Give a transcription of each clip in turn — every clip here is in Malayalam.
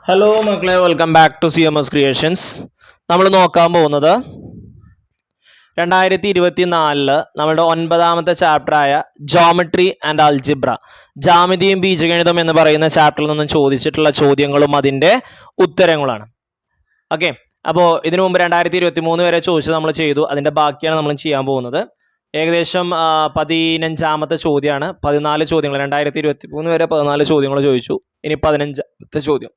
ഹലോ മക്കളെ, welcome back to CMS creations. നമ്മൾ നോക്കാൻ പോകുന്നത് 2024 നമ്മുടെ 9ാമത്തെ ചാപ്റ്ററായ ജോമെട്രി ആൻഡ് അൽജിബ്ര, ജാമിതിയും ബീജഗണിതം എന്ന് പറയുന്ന ചാപ്റ്ററിൽ നിന്നും ചോദിച്ചിട്ടുള്ള ചോദ്യങ്ങളും അതിൻ്റെ ഉത്തരങ്ങളാണ്. ഓക്കെ, അപ്പോൾ ഇതിനു മുമ്പ് 2023 വരെ ചോദിച്ചത് നമ്മൾ ചെയ്തു. അതിൻ്റെ ബാക്കിയാണ് നമ്മൾ ചെയ്യാൻ പോകുന്നത്. ഏകദേശം 15ാമത്തെ ചോദ്യമാണ്. 14 ചോദ്യങ്ങൾ, 2023 വരെ 14 ചോദ്യങ്ങൾ ചോദിച്ചു. ഇനി 15ാമത്തെ ചോദ്യം.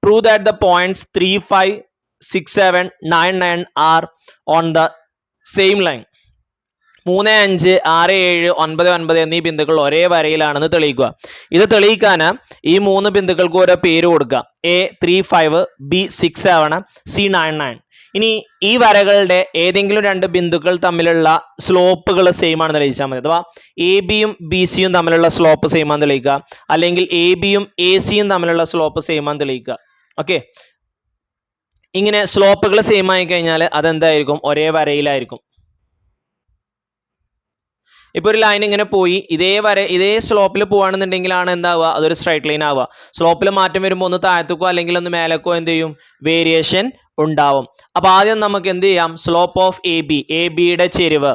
Prove that the points 3, 5, 6, 7, 9, 9 are on the same line. 3, 5, 6, 7, 9, 9 എന്നീ ബിന്ദുക്കൾ ഒരേ വരയിലാണെന്ന് തെളിയിക്കുക. ഇത് തെളിയിക്കാൻ ഈ 3 ബിന്ദുക്കൾക്ക് ഓരോ പേര് കൊടുക്കുക. A 3, 5, B 6, 7, C 9, 9. ഇനി ഈ വരകളുടെ ഏതെങ്കിലും 2 ബിന്ദുക്കൾ തമ്മിലുള്ള സ്ലോപ്പുകൾ സെയിം ആണെന്ന് തെളിയിച്ചാൽ മതി. അഥവാ എ ബിയും ബി സിയും തമ്മിലുള്ള സ്ലോപ്പ് സെയിം ആണെന്ന് തെളിയിക്കുക, അല്ലെങ്കിൽ എ ബിയും എ സിയും തമ്മിലുള്ള സ്ലോപ്പ് സെയിം ആണെന്ന് തെളിയിക്കുക. ഓക്കെ, ഇങ്ങനെ സ്ലോപ്പുകൾ സെയിം ആയി കഴിഞ്ഞാൽ അതെന്തായിരിക്കും? ഒരേ വരയിലായിരിക്കും. ഇപ്പോൾ ഒരു ലൈൻ ഇങ്ങനെ പോയി ഇതേ സ്ലോപ്പിൽ പോവാണെന്നുണ്ടെങ്കിലാണ് എന്താവുക? അതൊരു സ്ട്രൈറ്റ് ലൈൻ ആവുക. സ്ലോപ്പിൽ മാറ്റം വരുമ്പോൾ ഒന്ന് താഴത്തേക്കോ അല്ലെങ്കിൽ ഒന്ന് മേലേക്കോ എന്ത് ചെയ്യും? വേരിയേഷൻ ഉണ്ടാവും. അപ്പൊ ആദ്യം നമുക്ക് എന്ത് ചെയ്യാം? സ്ലോപ്പ് ഓഫ് എ ബിയുടെ ചെരിവ്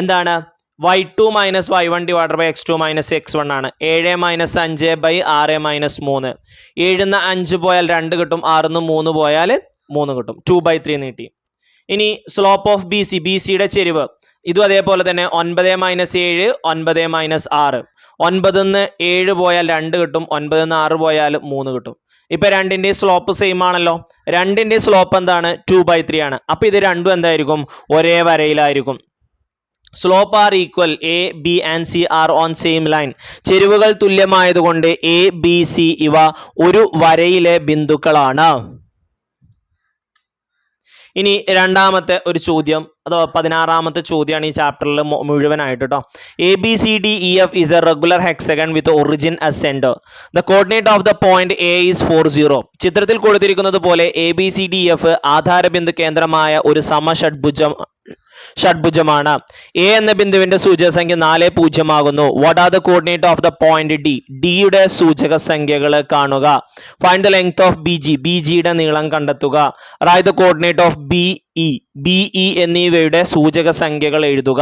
എന്താണ്? y2 minus y1 divided by x2 minus x1 ആണ്. 7 മൈനസ് 5 ബൈ 6 മൈനസ് 3. 7 5 പോയാൽ 2 കിട്ടും, 6 3 പോയാൽ 3 കിട്ടും. 2/3 നീട്ടി. ഇനി സ്ലോപ്പ് ഓഫ് ബി സിയുടെ ചെരിവ് ഇതും അതേപോലെ തന്നെ 9 മൈനസ് 7 9 മൈനസ് 6. 9 7 പോയാൽ 2 കിട്ടും, 9 6 പോയാൽ 3 കിട്ടും. ഇപ്പൊ രണ്ടിന്റെ സ്ലോപ്പ് സെയിം ആണല്ലോ. രണ്ടിന്റെ സ്ലോപ്പ് എന്താണ്? 2/3 ആണ്. അപ്പൊ ഇത് രണ്ടും എന്തായിരിക്കും? ഒരേ വരയിലായിരിക്കും. Slope are equal, A B and C are on same line. ചെരിവുകൾ തുല്യമായതുകൊണ്ട് എ ബി സി ഇവ ഒരു വരയിലെ ബിന്ദുക്കളാണ്. ഇനി രണ്ടാമത്തെ ഒരു ചോദ്യം, അഥവാ 16ാമത്തെ ചോദ്യമാണ് ഈ ചാപ്റ്ററിൽ മുഴുവനായിട്ട് കേട്ടോ. A B C D E F is a regular hexagon with origin as centre. The coordinate of the point A is 4, 0. ചിത്രത്തിൽ കൊടുത്തിരിക്കുന്നത് പോലെ A B C D F ആധാരബിന്ദു കേന്ദ്രമായ ഒരു ഷഡ്ഭുജമാണ്. എ എന്ന ബിന്ദുവിന്റെ സൂചക സംഖ്യ 4, 0 ആകുന്നു. What are the coordinate of the point D? ഡിയുടെ സൂചക സംഖ്യകൾ കാണുക. Find the length of B ജിയുടെ നീളം കണ്ടെത്തുക. Write the coordinate of B E എന്നിവയുടെ സൂചക സംഖ്യകൾ എഴുതുക.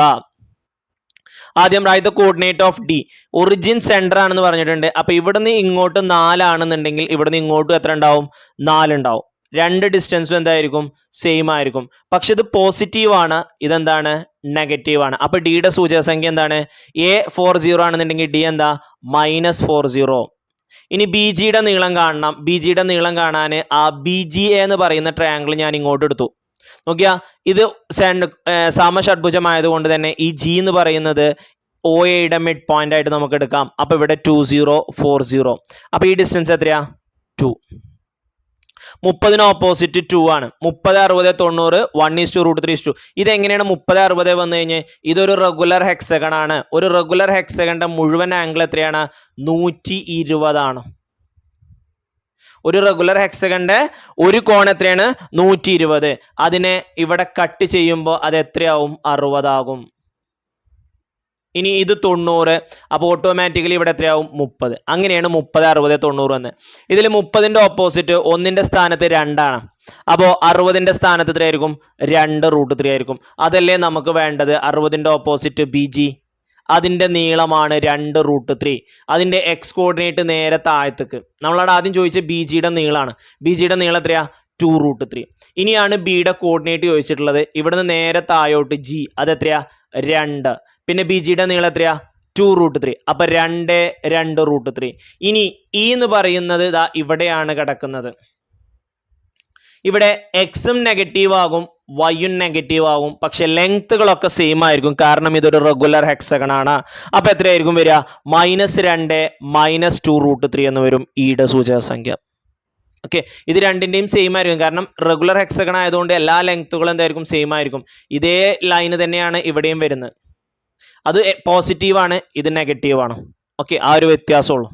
ആദ്യം write the coordinate of D. Origin centre ആണെന്ന് പറഞ്ഞിട്ടുണ്ട്. അപ്പൊ ഇവിടുന്ന് ഇങ്ങോട്ട് 4 ആണെന്നുണ്ടെങ്കിൽ ഇവിടുന്ന് ഇങ്ങോട്ടും എത്ര ഉണ്ടാവും? 4 ഉണ്ടാവും. രണ്ട് ഡിസ്റ്റൻസും എന്തായിരിക്കും? സെയിം ആയിരിക്കും. പക്ഷെ ഇത് പോസിറ്റീവ് ആണ്, ഇതെന്താണ്? നെഗറ്റീവ് ആണ്. അപ്പൊ ഡിയുടെ സൂചക സംഖ്യ എന്താണ്? എ 40 ആണെന്നുണ്ടെങ്കിൽ ഡി എന്താ? -40. ഇനി ബി ജിയുടെ നീളം കാണണം. ബി ജിയുടെ നീളം കാണാൻ ആ ബി ജി എന്ന് പറയുന്ന ട്രയാങ്കിൾ ഞാൻ ഇങ്ങോട്ട് എടുത്തു. നോക്കിയാ, ഇത് സമഷഡ്ഭുജമായതുകൊണ്ട് തന്നെ ഈ ജി എന്ന് പറയുന്നത് OAയുടെ മിഡ് പോയിന്റ് ആയിട്ട് നമുക്ക് എടുക്കാം. അപ്പൊ ഇവിടെ 2, 0, 4, 0. അപ്പൊ ഈ ഡിസ്റ്റൻസ് എത്രയാ? 2. 30 ഓപ്പോസിറ്റ് 2 ആണ്. 30, 60, 90 1:√3. ഇതെങ്ങനെയാണ് 30, 60 വന്നു കഴിഞ്ഞാൽ? ഇതൊരു റെഗുലർ ഹെക്സഗൺ ആണ്. ഒരു റെഗുലർ ഹെക്സഗണിന്റെ മുഴുവൻ ആംഗിൾ എത്രയാണ്? 120 ആണ്. ഒരു റെഗുലർ ഹെക്സഗണിന്റെ ഒരു കോൺ എത്രയാണ്? 120. അതിനെ ഇവിടെ കട്ട് ചെയ്യുമ്പോൾ അത് എത്രയാവും? 60 ആകും. ഇനി ഇത് 90, അപ്പോൾ ഓട്ടോമാറ്റിക്കലി ഇവിടെ എത്രയാവും? 30. അങ്ങനെയാണ് 30, 60, 90 എന്ന്. ഇതിൽ 30ന്റെ ഓപ്പോസിറ്റ് 1ന്റെ സ്ഥാനത്ത് 2 ആണ്. അപ്പോൾ 60ന്റെ സ്ഥാനത്ത് എത്രയായിരിക്കും? 2√3 ആയിരിക്കും. അതല്ലേ നമുക്ക് വേണ്ടത്? 60ന്റെ ഓപ്പോസിറ്റ് ബി ജി, അതിന്റെ നീളമാണ് 2√3. അതിന്റെ എക്സ് കോർഡിനേറ്റ് നേരെ താഴത്തേക്ക്. നമ്മളവിടെ ആദ്യം ചോദിച്ച ബി ജിയുടെ നീളമാണ്. ബി ജിയുടെ നീളം എത്രയാ? 2√3. ഇനിയാണ് ബിയുടെ കോർഡിനേറ്റ് ചോദിച്ചിട്ടുള്ളത്. ഇവിടുന്ന് നേരെ താഴോട്ട് ജി, അതെത്രയാ? 2. പിന്നെ ബി ജിയുടെ നീളം എത്രയാ? 2√3. അപ്പൊ 2, 2√3. ഇനി ഇ എന്ന് പറയുന്നത് ഇതാ ഇവിടെയാണ് കിടക്കുന്നത്. ഇവിടെ എക്സും നെഗറ്റീവ് ആകും, വൈയും നെഗറ്റീവ് ആകും. പക്ഷെ ലെങ്ത്തുകളൊക്കെ സെയിം ആയിരിക്കും, കാരണം ഇതൊരു റെഗുലർ ഹെക്സഗൺ ആണ്. അപ്പൊ എത്രയായിരിക്കും വരിക? -2 -2√3 എന്ന് വരും ഇയുടെ സൂചക സംഖ്യ. ഓക്കെ, ഇത് രണ്ടിന്റെയും സെയിം ആയിരിക്കും, കാരണം റെഗുലർ ഹെക്സഗൺ ആയതുകൊണ്ട് എല്ലാ ലെങ്ത്തുകളും എന്തായിരിക്കും? സെയിം ആയിരിക്കും. ഇതേ ലൈന് തന്നെയാണ് ഇവിടെയും വരുന്നത്. അത് പോസിറ്റീവ് ആണ്, ഇത് നെഗറ്റീവ് ആണ്. ഓക്കെ, ആ ഒരു വ്യത്യാസമുള്ളൂ.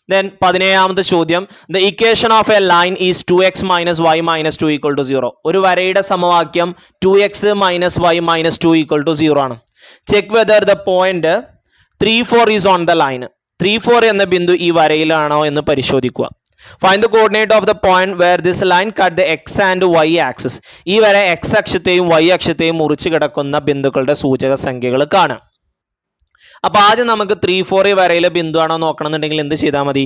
Then 17ാമത്തെ ചോദ്യം. The equation of a line is 2x minus y minus 2 equal to 0. ഒരു വരയുടെ സമവാക്യം 2x minus y minus 2 equal to 0 ആണ്. Check whether the point 3, 4 is on the line. 3, 4 എന്ന ബിന്ദു ഈ വരയിലാണോ എന്ന് പരിശോധിക്കുക. Find the coordinate of the point where this line cut the X and Y axis. ഈ വര എക്സ് അക്ഷത്തെയും വൈ അക്ഷത്തെയും മുറിച്ച് കിടക്കുന്ന ബിന്ദുക്കളുടെ സൂചക സംഖ്യകൾ കാണാം. അപ്പൊ ആദ്യം നമുക്ക് 3, 4 ഈ വരയിലെ ബിന്ദു ആണോ നോക്കണമെന്നുണ്ടെങ്കിൽ എന്ത് ചെയ്താൽ മതി?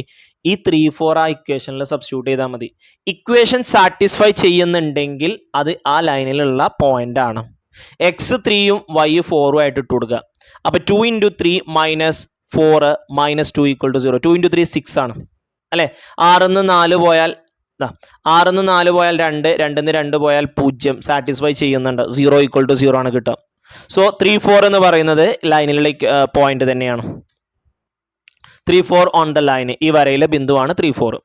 ഈ 3, 4 ആ ഇക്വേഷനിൽ സബ്സ്റ്റിറ്റ്യൂട്ട് ചെയ്താൽ മതി. ഇക്വേഷൻ സാറ്റിസ്ഫൈ ചെയ്യുന്നുണ്ടെങ്കിൽ അത് ആ ലൈനിലുള്ള പോയിന്റ് ആണ്. എക്സ് 3ഉം വൈ 4ഉം ആയിട്ട് ഇട്ട് കൊടുക്കുക. അപ്പൊ 2 × 3 - 4 - 2 = 0. 2 × 3 6 ആണ് അല്ലെ. 6 4 പോയാൽ 6 4 പോയാൽ 2, 2 2 പോയാൽ 0. സാറ്റിസ്ഫൈ ചെയ്യുന്നുണ്ട്. 0 = 0 ആണ് കിട്ടുക. സോ 3, 4 എന്ന് പറയുന്നത് ലൈനിലുള്ള പോയിന്റ് തന്നെയാണ്. 3, 4 ഓൺ ദ ലൈൻ, ഈ വരയിലെ ബിന്ദുവാണ് 3, 4.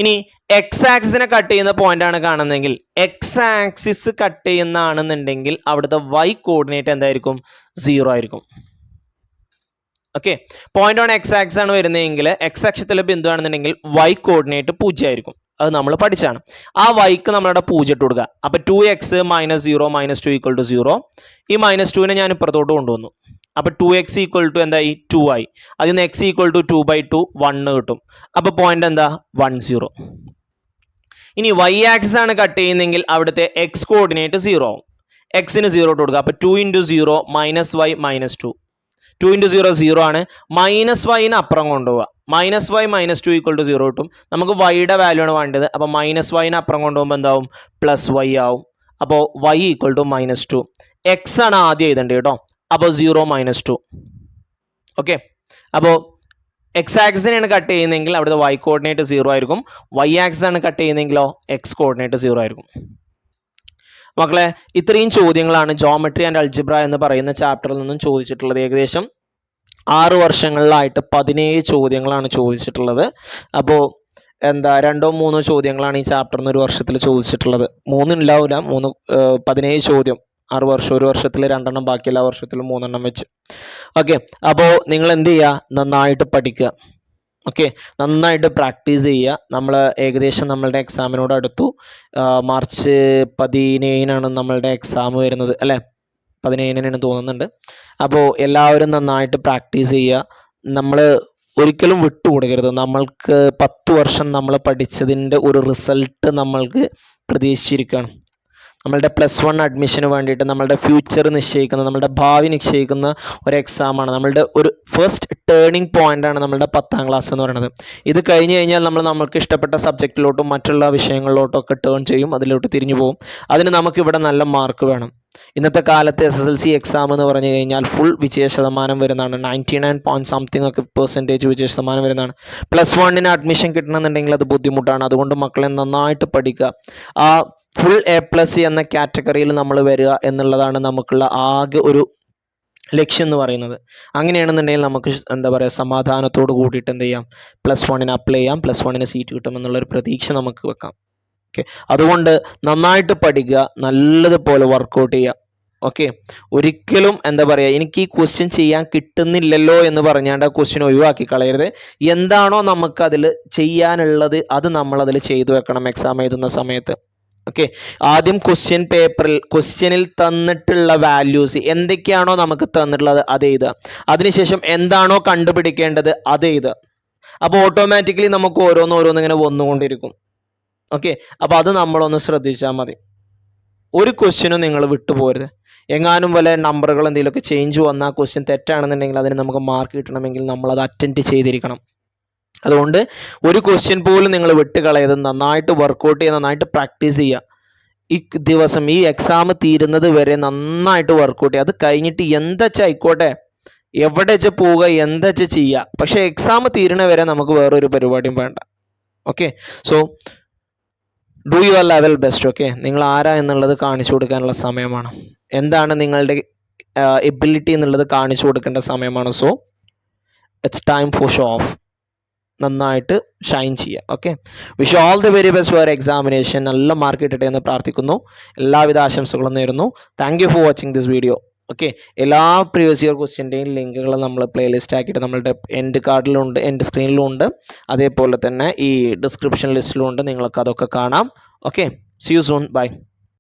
ഇനി എക്സ് ആക്സിസിനെ കട്ട് ചെയ്യുന്ന പോയിന്റ് ആണ് കാണുന്നതെങ്കിൽ, എക്സ് ആക്സിസ് കട്ട് ചെയ്യുന്നതാണെന്നുണ്ടെങ്കിൽ അവിടുത്തെ വൈ കോർഡിനേറ്റ് എന്തായിരിക്കും? 0 ആയിരിക്കും. Okay, point on X axis ആണ് വരുന്നതെങ്കിൽ, എക്സ് അക്ഷത്തിലെ ബിന്ദു ആണെന്നുണ്ടെങ്കിൽ വൈ കോർഡിനേറ്റ് 0 ആയിരിക്കും. അത് നമ്മൾ പഠിച്ചാണ്. ആ വൈക്ക് നമ്മളുടെ 0 ഇട്ട് കൊടുക്കുക. അപ്പൊ 2x - 0 - 2 = 0. ഈ -2നെ ഞാൻ ഇപ്പുറത്തോട്ട് കൊണ്ടുവന്നു. അപ്പൊ 2x = എന്തായി? 2 ആയി. അതിൽ നിന്ന് x = 2/2 1 കിട്ടും. അപ്പൊ പോയിന്റ് എന്താ? 1 0. ഇനി y ആക്സിസ് ആണ് കട്ട് ചെയ്യുന്നതെങ്കിൽ അവിടുത്തെ x കോർഡിനേറ്റ് 0 ആവും. എക്സിന് 0 ഇട്ട് കൊടുക്കുക. അപ്പൊ 2 × 0 - y - 2. 2 × 0 0 ആണ്. -y അപ്പുറം കൊണ്ടുപോവുക. -y - 2 = 0 കിട്ടും. നമുക്ക് വൈയുടെ വാല്യൂ ആണ് വേണ്ടത്. അപ്പൊ -y അപ്പുറം കൊണ്ടുപോകുമ്പോൾ എന്താവും? +y ആവും. അപ്പോൾ y = -2. x ആണ് ആദ്യം എഴുതേണ്ടത് കേട്ടോ. അപ്പോൾ 0 - 2. ഓക്കെ, അപ്പോൾ എക്സ് ആക്സിനെയാണ് കട്ട് ചെയ്യുന്നതെങ്കിൽ അവിടുത്തെ y കോർഡിനേറ്റ് 0 ആയിരിക്കും. y ആക്സിസ് ആണ് കട്ട് ചെയ്യുന്നതെങ്കിലോ x കോർഡിനേറ്റ് 0 ആയിരിക്കും. മക്കളെ, ഇത്രയും ചോദ്യങ്ങളാണ് ജോമെട്രി ആൻഡ് അൾജിബ്ര എന്ന് പറയുന്ന ചാപ്റ്ററിൽ നിന്നും ചോദിച്ചിട്ടുള്ളത്. ഏകദേശം 6 വർഷങ്ങളിലായിട്ട് 17 ചോദ്യങ്ങളാണ് ചോദിച്ചിട്ടുള്ളത്. അപ്പോൾ 2 - 3 ചോദ്യങ്ങളാണ് ഈ ചാപ്റ്ററിന് ഒരു വർഷത്തിൽ ചോദിച്ചിട്ടുള്ളത്. 3 ഉണ്ടാവില്ല, 17 ചോദ്യം. 6 വർഷം, ഒരു വർഷത്തിൽ 2 എണ്ണം, ബാക്കി എല്ലാ വർഷത്തിലും 3 എണ്ണം വെച്ച്. ഓക്കെ, അപ്പോൾ നിങ്ങൾ എന്ത് ചെയ്യുക? നന്നായിട്ട് പഠിക്കുക. ഓക്കെ, നന്നായിട്ട് പ്രാക്ടീസ് ചെയ്യുക. നമ്മൾ ഏകദേശം നമ്മളുടെ എക്സാമിനോട് അടുത്തു. മാർച്ച് 17-നാണ് നമ്മളുടെ എക്സാം വരുന്നത് അല്ലേ? 17-നാണ് തോന്നുന്നുണ്ട്. അപ്പോൾ എല്ലാവരും നന്നായിട്ട് പ്രാക്ടീസ് ചെയ്യുക. നമ്മൾ ഒരിക്കലും വിട്ടുകൊടുക്കരുത്. നമ്മൾക്ക് 10 വർഷം നമ്മൾ പഠിച്ചതിൻ്റെ ഒരു റിസൾട്ട് നമ്മൾക്ക് പ്രതീക്ഷിച്ചിരിക്കുകയാണ്. നമ്മളുടെ +1 അഡ്മിഷന് വേണ്ടിയിട്ട് നമ്മളുടെ ഫ്യൂച്ചർ നിശ്ചയിക്കുന്ന, നമ്മളുടെ ഭാവി നിശ്ചയിക്കുന്ന ഒരു എക്സാമാണ്. നമ്മളുടെ ഒരു ഫസ്റ്റ് ടേണിംഗ് പോയിന്റ് ആണ് നമ്മളുടെ 10ാം ക്ലാസ് എന്ന് പറയുന്നത്. ഇത് കഴിഞ്ഞ് കഴിഞ്ഞാൽ നമ്മൾക്ക് ഇഷ്ടപ്പെട്ട സബ്ജക്റ്റിലോട്ടും മറ്റുള്ള വിഷയങ്ങളിലോട്ടും ഒക്കെ ടേൺ ചെയ്യും, അതിലോട്ട് തിരിഞ്ഞു പോകും. അതിന് നമുക്കിവിടെ നല്ല മാർക്ക് വേണം. ഇന്നത്തെ കാലത്ത് SSLC എക്സാം എന്ന് പറഞ്ഞു കഴിഞ്ഞാൽ ഫുൾ വിജയ ശതമാനം വരുന്നതാണ്. 99 point something ഒക്കെ % വിജയ ശതമാനം വരുന്നതാണ്. +1 അഡ്മിഷൻ കിട്ടണമെന്നുണ്ടെങ്കിൽ അത് ബുദ്ധിമുട്ടാണ്. അതുകൊണ്ട് മക്കളെ നന്നായിട്ട് പഠിക്കുക. ആ ഫുൾ A+ എന്ന കാറ്റഗറിയിൽ നമ്മൾ വരിക എന്നുള്ളതാണ് നമുക്കുള്ള ആകെ ഒരു ലക്ഷ്യം എന്ന് പറയുന്നത്. അങ്ങനെയാണെന്നുണ്ടെങ്കിൽ നമുക്ക് എന്താ പറയുക, സമാധാനത്തോട് കൂടിയിട്ട് എന്ത് ചെയ്യാം? +1 അപ്ലൈ ചെയ്യാം, +1 സീറ്റ് കിട്ടുമെന്നുള്ളൊരു പ്രതീക്ഷ നമുക്ക് വെക്കാം. ഓക്കെ, അതുകൊണ്ട് നന്നായിട്ട് പഠിക്കുക, നല്ലതുപോലെ വർക്കൗട്ട് ചെയ്യുക. ഓക്കെ, ഒരിക്കലും എന്താ പറയുക, എനിക്ക് ഈ ക്വസ്റ്റ്യൻ ചെയ്യാൻ കിട്ടുന്നില്ലല്ലോ എന്ന് പറഞ്ഞാണ്ട് ആ ക്വസ്റ്റ്യൻ ഒഴിവാക്കി കളയരുത്. എന്താണോ നമുക്കതിൽ ചെയ്യാനുള്ളത് അത് നമ്മളതിൽ ചെയ്തു വെക്കണം എക്സാം എഴുതുന്ന സമയത്ത്. ഓക്കെ, ആദ്യം ക്വസ്റ്റ്യനിൽ തന്നിട്ടുള്ള വാല്യൂസ് എന്തൊക്കെയാണോ നമുക്ക് തന്നിട്ടുള്ളത് അത് എഴുതുക. അതിനുശേഷം എന്താണോ കണ്ടുപിടിക്കേണ്ടത് അത് എഴുതുക. അപ്പോൾ ഓട്ടോമാറ്റിക്കലി നമുക്ക് ഓരോന്ന് ഇങ്ങനെ വന്നുകൊണ്ടിരിക്കും. ഓക്കെ, അപ്പോൾ അത് നമ്മളൊന്ന് ശ്രദ്ധിച്ചാൽ മതി. ഒരു ക്വസ്റ്റ്യനും നിങ്ങൾ വിട്ടുപോകരുത്. എങ്ങാനും വല്ല നമ്പറുകൾ എന്തെങ്കിലുമൊക്കെ ചേഞ്ച് വന്നാൽ ക്വസ്റ്റ്യൻ തെറ്റാണെന്നുണ്ടെങ്കിൽ അതിന് നമുക്ക് മാർക്ക് കിട്ടണമെങ്കിൽ നമ്മളത് അറ്റൻഡ് ചെയ്തിരിക്കണം. അതുകൊണ്ട് ഒരു ക്വസ്റ്റ്യൻ പോലും നിങ്ങൾ വിട്ടുകളയത്, നന്നായിട്ട് വർക്കൗട്ട് ചെയ്യുക, നന്നായിട്ട് പ്രാക്ടീസ് ചെയ്യുക. ഈ ദിവസം ഈ എക്സാം തീരുന്നത് വരെ നന്നായിട്ട് വർക്കൗട്ട് ചെയ്യുക. അത് കഴിഞ്ഞിട്ട് എന്താ ആയിക്കോട്ടെ, എവിടെ വെച്ച് പോവുക, എന്താ ചെയ്യുക, പക്ഷെ എക്സാം തീരണ വരെ നമുക്ക് വേറൊരു പരിപാടിയും വേണ്ട. Okay, so do your level best. Okay, നിങ്ങൾ ആരാ എന്നുള്ളത് കാണിച്ചു കൊടുക്കാനുള്ള സമയമാണ്. എന്താണ് നിങ്ങളുടെ എബിലിറ്റി എന്നുള്ളത് കാണിച്ചു കൊടുക്കേണ്ട സമയമാണ്. So it's time for show of. നന്നായിട്ട് ഷൈൻ ചെയ്യുക. Okay, wish all the very best for examination. നല്ല മാർക്ക് കിട്ടട്ടെ എന്ന് പ്രാർത്ഥിക്കുന്നു. എല്ലാവിധ ആശംസകളും നേരുന്നു. Thank you for watching this video. Okay, എല്ലാ പ്രീവിയസ് ഇയർ ക്വസ്റ്റ്യൻ്റെയും ലിങ്കുകൾ നമ്മൾ പ്ലേലിസ്റ്റ് ആക്കിയിട്ട് നമ്മളുടെ എൻഡ് കാർഡിലുണ്ട്, എൻഡ് സ്ക്രീനിലും ഉണ്ട്, അതേപോലെ തന്നെ ഈ ഡിസ്ക്രിപ്ഷൻ ലിസ്റ്റിലും ഉണ്ട്. നിങ്ങൾക്ക് അതൊക്കെ കാണാം. Okay, see you soon, by.